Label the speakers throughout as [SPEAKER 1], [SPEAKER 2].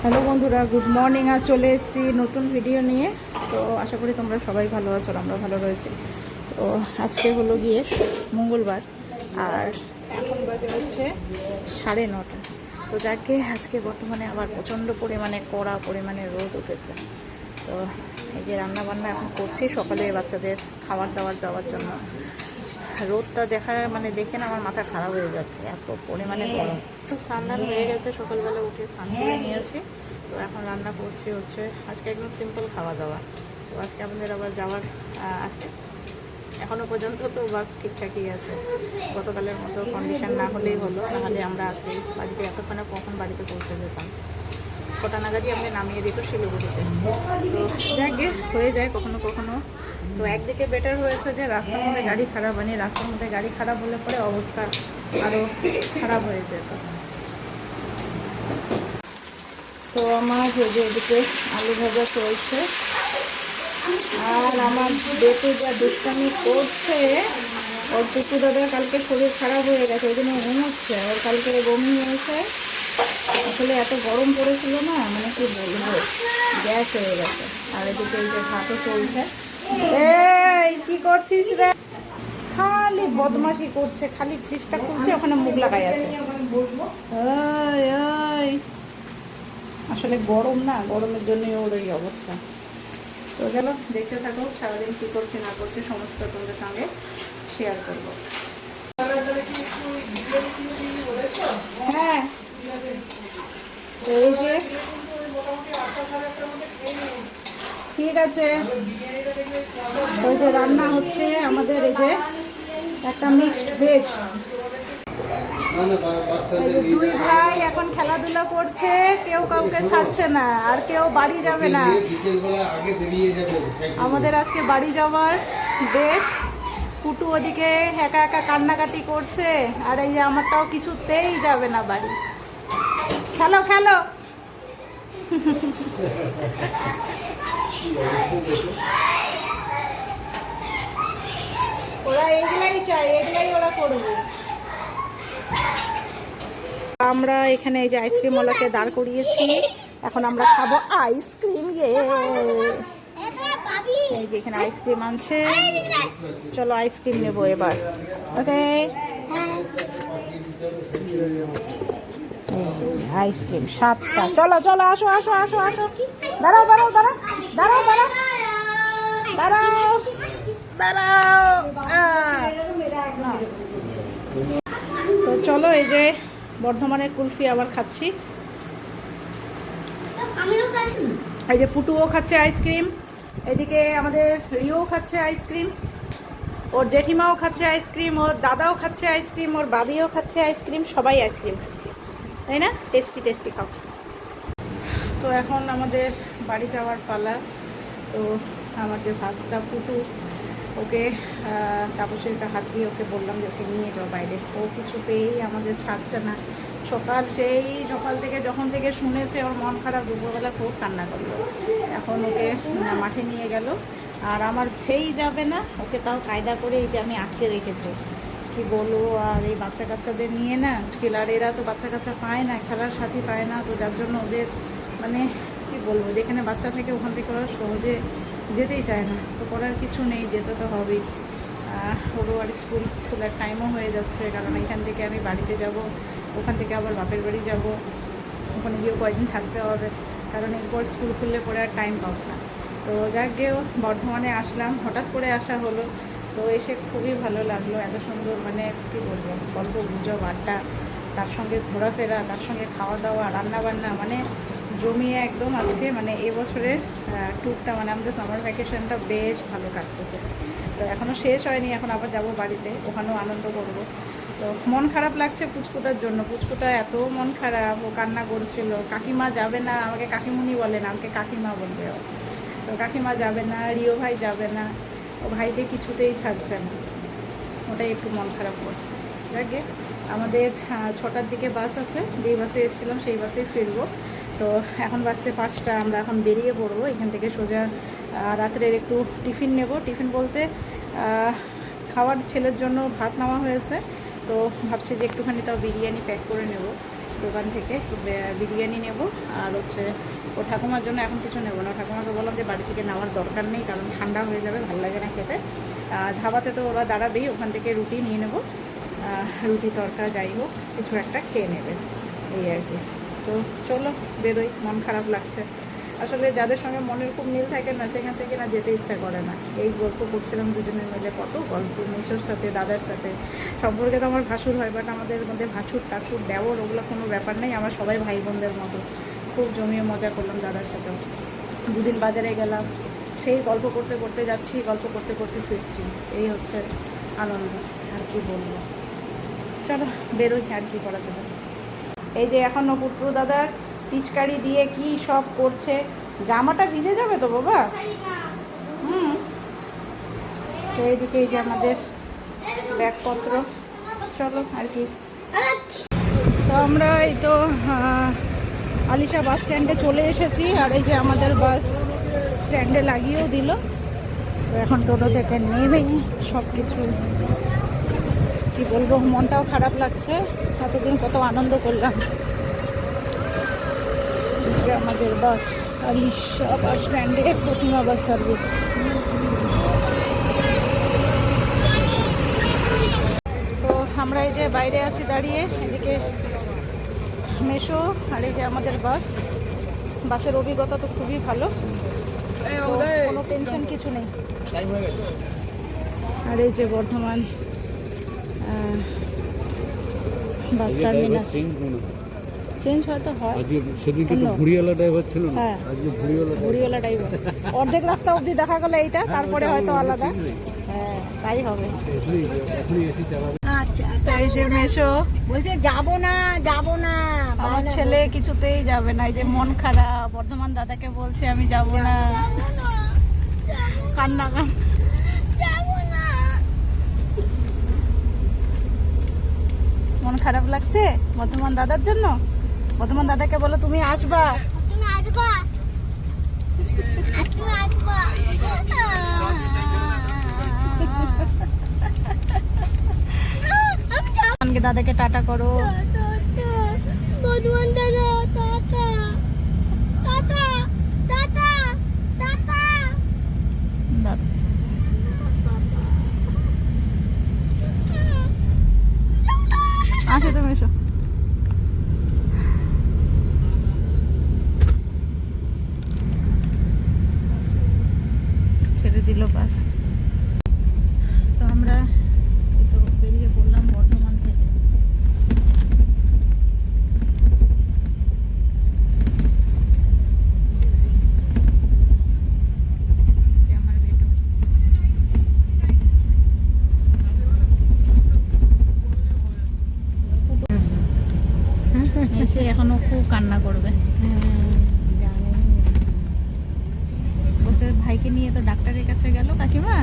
[SPEAKER 1] Hello বন্ধুরা, good morning. আর চলে এসেছি নতুন ভিডিও নিয়ে। তো আশা করি তোমরা সবাই ভালো আছো, আমরা ভালো রয়েছি। তো আজকে হলো গিয়ে মঙ্গলবার, আর এখন বাজে হচ্ছে 9:30। তো যাকে আজকে বর্তমানে আবার প্রচণ্ড পরিমাণে কড়া পরিমাণে রোদ উঠেছে। তো এই যে রান্নাবান্না এখন করছি সকালে বাচ্চাদের খাবার দাবার যাওয়ার জন্য। রোদটা দেখে না আমার মাথা খারাপ হয়ে যাচ্ছে, এত পরিমাণে গরম। খুব স্নান হয়ে গেছে, সকালবেলা উঠে স্নান করে নিয়েছি। তো এখন রান্না করছি হচ্ছে আজকে একদম সিম্পল খাওয়া দাওয়া। তো আজকে আমাদের আবার যাওয়ার আছে, এখনও পর্যন্ত তো বাস ঠিকঠাকই আছে। গতকালের মতো কন্ডিশন না হলেই হলো, নাহলে আমরা আজকে বাড়িতে এতক্ষণে কখন বাড়িতে পৌঁছে যেতাম। 6টা নাগাদই আমাদের নামিয়ে দিত শিলিগুড়িতে। তো যাকে হয়ে যায় কখনো কখনো। তো একদিকে বেটার হয়েছে যে রাস্তার মধ্যে গাড়ি খারাপ হয়নি, রাস্তার মধ্যে গাড়ি খারাপ হলে পরে অবস্থা আরও খারাপ হয়ে যেত। তো আমার যে এদিকে আলু ভাজা চলছে, আর আমার বেটে যা দুষ্টামি করছে। ওর টুকু দাদা কালকে শরীর খারাপ হয়ে গেছে, ওই জন্য ঘুমোচ্ছে। ওর কালকে বমি হয়েছে, আসলে এত গরম পড়েছিল না, মানে কি বলবো, গ্যাস হয়ে গেছে। আর এদিকে এই যে ভাতও চলছে। এই কি করছিস রে? খালি বদমাশি করছে, খালি ফ্রিজটা খুলছে, ওখানে মুখ লাগাই আছে। আসলে গরম না, গরমের জন্যই ওর এই অবস্থা। তো গেল দেখতে থাকো, সারাদিন কী করছি না করছি সমস্ত তোমাদের সঙ্গে শেয়ার করবো। হ্যাঁ, এই যে ঠিক আছে, ওই যে রান্না হচ্ছে আমাদের, এই যে একটা মিক্সড ভেজ। দুই ভাই এখন খেলাধুলা করছে, কেউ কাউকে ছাড়ছে না, আর কেউ বাড়ি যাবে না। আমাদের আজকে বাড়ি যাওয়ার ডেট। পুটু ওদিকে একা একা কান্নাকাটি করছে, আর এই যে আমারটাও কিছুতেই যাবে না বাড়ি। খেলো খেলো। ওরা এগুলাই চায়, এগুলাই ওরা করবে। আমরা এখানে এই যে আইসক্রিমওয়ালাকে দাঁড় করিয়েছি, এখন আমরা খাবো আইসক্রিম। এই যে এখানে আইসক্রিম আনছে, চলো আইসক্রিম নেবো এবার। ওকে, আইসক্রিম 7টা। চলো চলো, আসো আসো আসো আসো। দাঁড়াও দাঁড়াও দাঁড়াও দাঁড়াও দাঁড়াও দাঁড়াও দাঁড়াও। তো চলো, এই যে বর্ধমানের কুলফি আবার খাচ্ছি। এই যে পুটুও খাচ্ছে আইসক্রিম, এদিকে আমাদের রিও খাচ্ছে আইসক্রিম, ওর জেঠিমাও খাচ্ছে আইসক্রিম, ওর দাদাও খাচ্ছে আইসক্রিম, ওর বাবিও খাচ্ছে আইসক্রিম, সবাই আইসক্রিম খাচ্ছে, তাই না? টেস্টি টেস্টি খাও। তো এখন আমাদের বাড়ি যাওয়ার পালা। তো আমাদের ভাস্তা পুটু, ওকে তাপসের হাত দিয়ে ওকে বললাম যে ওকে নিয়ে যাও বাইরে। ও কিছুতেই আমাদের ছাড়ছে না। সকাল থেকে যখন থেকে শুনেছে ওর মন খারাপ, দুপুরবেলা খুব কান্না করলো। এখন ওকে মাঠে নিয়ে গেল, আর আমার ছেই যাবে না, ওকে তাও কায়দা করে এই যে আমি আটকে রেখেছি। কি বলবো, আর এই বাচ্চা কাচ্চাদের নিয়ে না খেলার, এরা তো বাচ্চা কাচ্চা পায় না, খেলার সাথী পায় না। তো যার জন্য ওদের মানে কি বলবো, যেখানে বাচ্চা থেকে ওখান থেকে ওরা সহজে যেতেই চায় না। তো করার কিছু নেই, যেতে তো হবেই। ওরও আর স্কুল খোলার টাইমও হয়ে যাচ্ছে, কারণ এখান থেকে আমি বাড়িতে যাব, ওখান থেকে আবার বাপের বাড়ি যাব, ওখানে গিয়েও কয়েকদিন থাকতে হবে, কারণ এরপর স্কুল খুললে পরে আর টাইম পাবো না। তো যাক গিয়েও বর্ধমানে আসলাম, হঠাৎ করে আসা হলো। তো এসে খুবই ভালো লাগলো, এত সুন্দর মানে কী বলবো, গল্প গুজব আড্ডা, তার সঙ্গে ঘোরাফেরা, তার সঙ্গে খাওয়া দাওয়া, রান্নাবান্না, মানে জমিয়ে একদম আজকে মানে এবছরের ট্যুরটা, মানে আমাদের সামার ভ্যাকেশনটা বেশ ভালো কাটতেছে। তো এখনও শেষ হয়নি, এখন আবার যাব বাড়িতে, ওখানেও আনন্দ করব। তো মন খারাপ লাগছে পুচকুটার জন্য, পুচকুটা এত মন খারাপ, ও কান্না করছিল। কাকিমা যাবে না, আমাকে কাকিমুনি বলে না, আমাকে কাকিমা বলবে ও। তো কাকিমা যাবে না, রিও ভাই যাবে না, ও ভাইকে কিছুতেই ছাড়ছে না, ওটাই একটু মন খারাপ করছে। যাকে আমাদের 6টার দিকে বাস আছে, যেই বাসে এসেছিলাম সেই বাসেই ফিরবো। তো এখন বাসে 5টা, আমরা এখন বেরিয়ে পড়বো এখান থেকে সোজা। রাত্রের একটু টিফিন নেব, টিফিন বলতে খাওয়ার ছেলের জন্য ভাত নেওয়া হয়েছে। তো ভাবছি যে একটুখানি তাও বিরিয়ানি প্যাক করে নেব। দোকান থেকে বিরিয়ানি নেব, আর হচ্ছে ও ঠাকুমার জন্য এখন কিছু নেবো না। ঠাকুমাকে বললাম যে বাড়ি থেকে নেওয়ার দরকার নেই, কারণ ঠান্ডা হয়ে যাবে, ভালো লাগে না খেতে। ধাবাতে তো ওরা দাঁড়াবেই, ওখান থেকে রুটি নিয়ে নেব, রুটি তরকা যাই হোক কিছু একটা খেয়ে নেবে, এই আর কি। তো চলো বেরোই, মন খারাপ লাগছে আসলে। যাদের সঙ্গে মনের খুব মিল থাকে না, সেখান থেকে না যেতে ইচ্ছা করে না। এই গল্প করছিলাম দুজনের মিলে, কত গল্প, মেসোর সাথে দাদার সাথে। সম্পর্কে তো আমার ভাসুর হয়, বাট আমাদের মধ্যে ভাসুর টাসুর দেওর ওগুলো কোনো ব্যাপার নেই, আমরা সবাই ভাই বোনদের মতো। খুব জমিয়ে মজা করলাম দাদার সাথেও। দুদিন বাজারে গেলাম, সেই গল্প করতে করতে যাচ্ছি, গল্প করতে করতে ফিরছি, এই হচ্ছে আনন্দ, আর কি বলবো। চলো বেরোই, আর কি করা যাবে। এই যে এখনও পুট্টু দাদার পিচকারি দিয়ে কি সব করছে। জামাটা ভিজে যাবে তো বাবা। তো এইদিকে এই যে আমাদের ব্যাগপত্র, চলো আর কি। তো আমরা এই তো আলিশা বাস স্ট্যান্ডে চলে এসেছি, আর এই যে আমাদের বাস স্ট্যান্ডে লাগিয়েও দিল। তো এখন টোটো থেকে নেমেই সব কিছু কি বলবো, মনটাও খারাপ লাগছে, এতদিন কত আনন্দ করলাম। আমাদের বাস আলিশা বাস স্ট্যান্ডে প্রতিমা বাস সার্ভিস। তো আমরা এই যে বাইরে আছি দাঁড়িয়ে, এদিকে মেশো, আর এই যে আমাদের বাস। বাসের অভিজ্ঞতা তো খুবই ভালো, কোনো টেনশন কিছু নেই। আর এই যে বর্ধমান বাস টার্মিনাস। চেঞ্জ হয়তো হয়,
[SPEAKER 2] সেদিকে তো ভুড়িওয়ালা ড্রাইভার ছিল না,
[SPEAKER 1] হ্যাঁ
[SPEAKER 2] আজকে
[SPEAKER 1] ভুড়িওয়ালা ড্রাইভার। অর্ধেক রাস্তা অবধি দেখা গেল এইটা, তারপরে হয়তো আলাদা। হ্যাঁ তাই হবে। আচ্ছা তাই যে মেশো
[SPEAKER 3] বলছে যাবো না যাবো না,
[SPEAKER 1] আমার ছেলে কিছুতেই যাবে না, এই যে মন খারাপ। বর্ধমান দাদাকে বলছে আমি যাব না, কান্না কান। মন খারাপ লাগছে বর্ধমান দাদার জন্য। বর্ধমান দাদাকে বলো তুমি আসবা। দাদাকে টাটা করো।
[SPEAKER 3] বর্ধমান দাদা টাটা টাটা টাটা টাটা।
[SPEAKER 1] আসো তুমি এসো। ছেড়ে দিল বাস। তো আমরা এই তো বেরিয়ে পড়লাম বর্ধমান থেকে। আমার বেটো এসে এখনো খুব কান্না করবে। বসে ভাইকে নিয়ে তো ডাক্তারের কাছে গেল কাকিমা,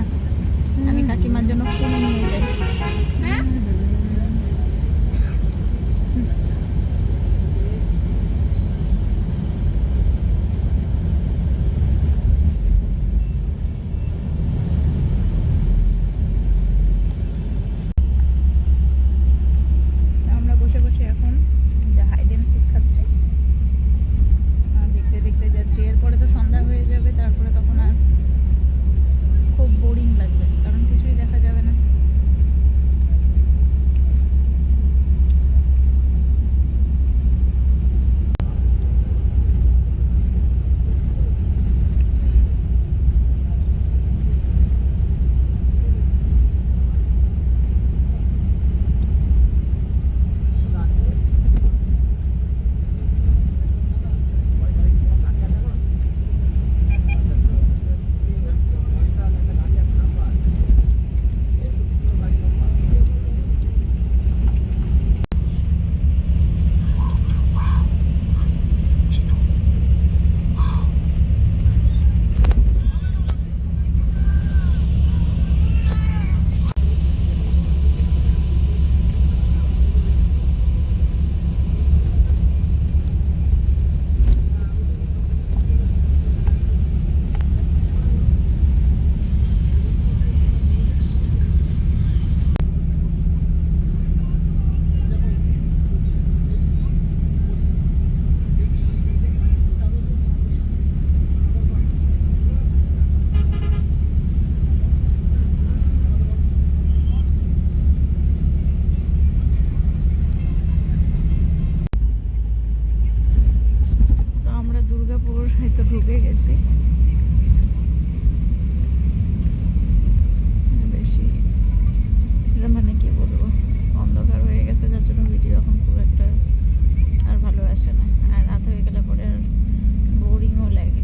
[SPEAKER 1] আমি কাকিমার জন্য ফুল নিয়ে যাই। আমরা বসে বসে এখন হাইড অ্যান্ড সিক খাচ্ছি, দেখতে দেখতে যাচ্ছি। এরপরে তো সন্ধ্যা হয়ে যাবে, তারপরে তখন আর খুব বোরিং লাগবে, কারণ কিছুই দেখা যাবে না। ঢুকে গেছি। বেশি এটা মানে কি বলবো, অন্ধকার হয়ে গেছে, যার জন্য ভিডিও এখন খুব একটা আর ভালো আসে না। আর রাত হয়ে গেলে পরে আর বোরিংও লাগে।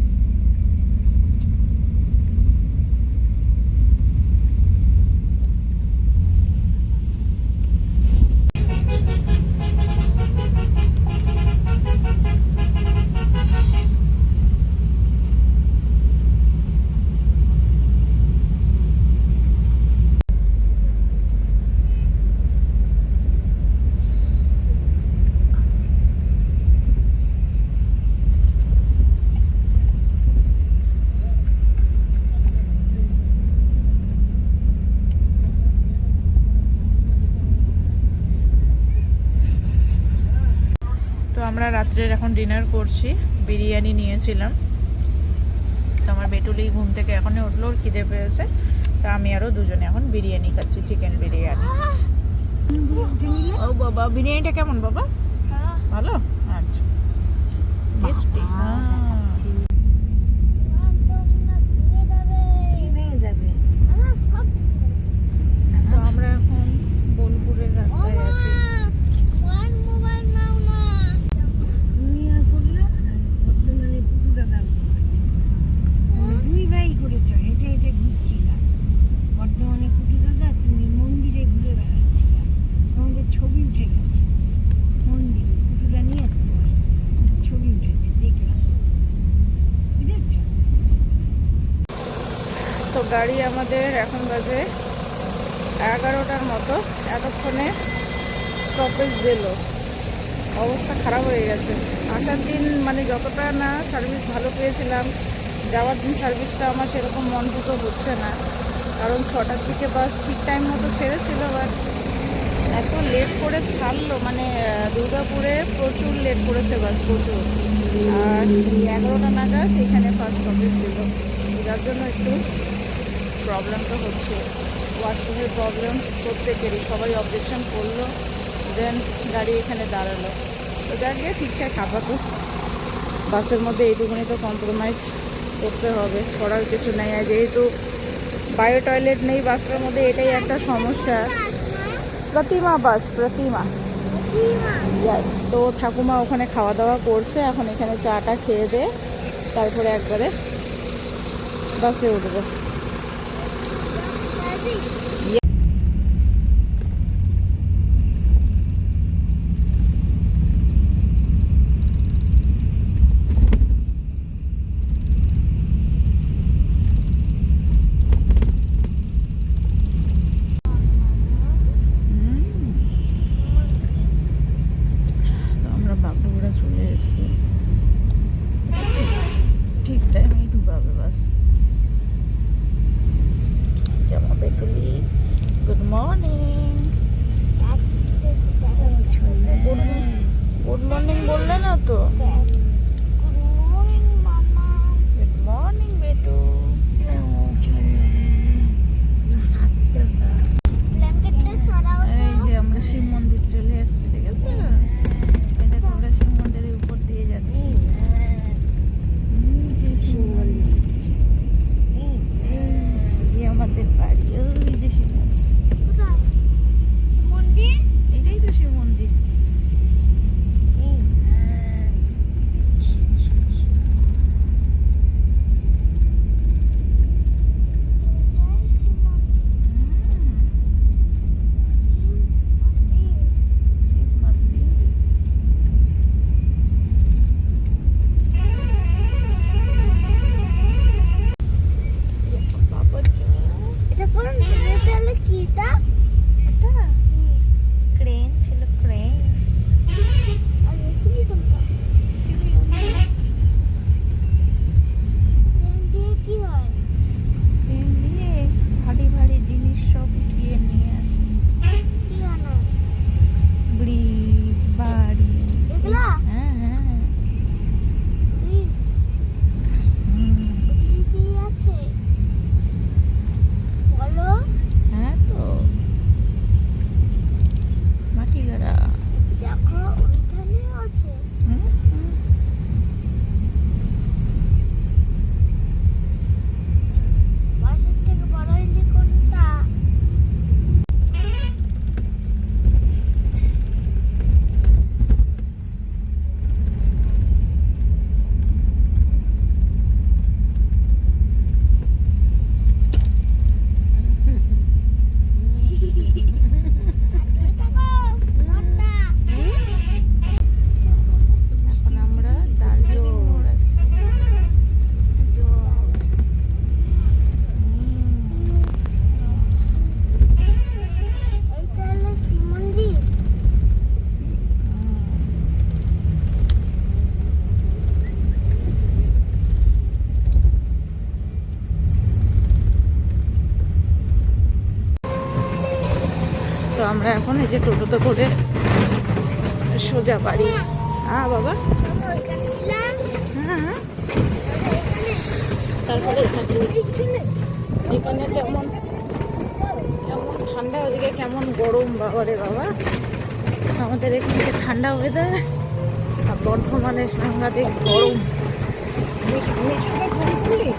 [SPEAKER 1] তো আমরা রাত্রের এখন ডিনার করছি, বিরিয়ানি নিয়েছিলাম। তো আমার বেটুলি ঘুম থেকে এখনই উঠলো, ওর খিদে পেয়েছে। তো আমি আরও দুজনে এখন বিরিয়ানি খাচ্ছি, চিকেন বিরিয়ানি। ও বাবা, বিরিয়ানিটা কেমন বাবা? ভালো? আচ্ছা, টেস্টি। তো আমরা এখন বোলপুরের রাস্তায় আছি।
[SPEAKER 3] বর্ধমানে কুটু দাদা তুমি মন্দিরে ঘুরে বেড়াচ্ছিলাম, তোমাদের ছবি উঠে গেছে মন্দিরে, কুটুরা নিয়ে তোমার ছবি উঠেছে দেখলাম, বুঝেছ?
[SPEAKER 1] তো গাড়ি আমাদের এখন বাজে 11টার মতো, এতক্ষণে স্টপেজ দিল। অবস্থা খারাপ হয়ে গেছে। আসার দিন মানে যতটা না সার্ভিস ভালো পেয়েছিলাম, যাওয়ার দিন সার্ভিসটা আমার সেরকম মনপুত হচ্ছে না। কারণ 6টার দিকে বাস ঠিক টাইম মতো ছেড়েছিল, বাট এত লেট করে ছাড়লো, মানে দুর্গাপুরে প্রচুর লেট করেছে বাস, প্রচুর। আর 11টা নাগাদ এখানে ফার্স্ট স্টপেজ দিল, যার জন্য একটু প্রবলেম তো হচ্ছে। ওয়াশরুমের প্রবলেম প্রত্যেকেরই, সবাই অবজেকশন করলো, দেন গাড়ি এখানে দাঁড়ালো। তো যাক গিয়ে ঠিকঠাক আপাতত বাসের মধ্যে এইটুকুনি তো কম্প্রোমাইজ করতে হবে, করার কিছু নেই। আর যেহেতু বায়ো টয়লেট নেই বাসের মধ্যে, এটাই একটা সমস্যা। প্রতিমা বাস, প্রতিমা, ইয়াস। তো ঠাকুমা ওখানে খাওয়া দাওয়া করছে, এখন এখানে চাটা খেয়ে দে তারপরে একবারে বাসে উঠবে। তো আমরা বাবুরা চলে এসেছি, ঠিক টাইমেই ঢুকাবে বাস। জামা বেটুলি তো আমরা এখন এই যে টোটোতে করে সোজা বাড়ি। হ্যাঁ বাবা, হ্যাঁ। তারপরে এখানে কেমন কেমন ঠান্ডা, ওদিকে কেমন গরম বাবা রে বাবা। আমাদের এখানে ঠান্ডা ওয়েদার আর বর্ধমানে সাংঘাতিক গরম।
[SPEAKER 3] সবাই ফোন করলি